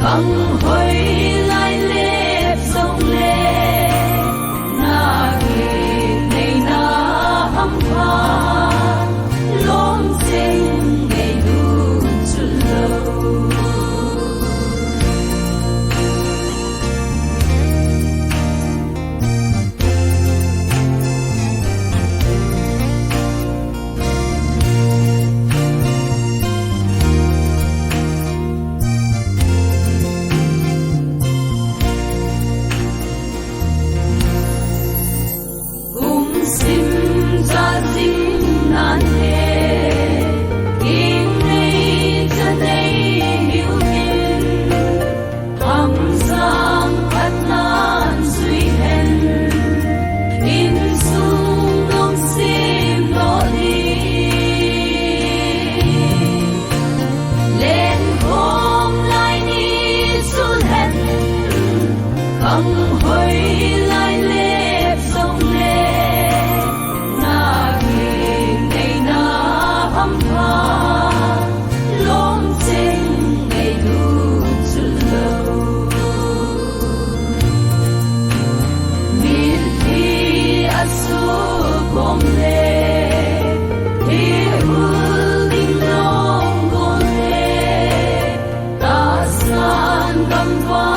Căng hoi lai lep sông lê na kỳ ngày na hâm pha lom sinh ngày du chun lâu Căng hoi lai lep sông lê na kỳ ngày na hâm pha lom sinh ngày du chun lâu miền thi asu gom lê hi hul ding long gom lê ta san gam va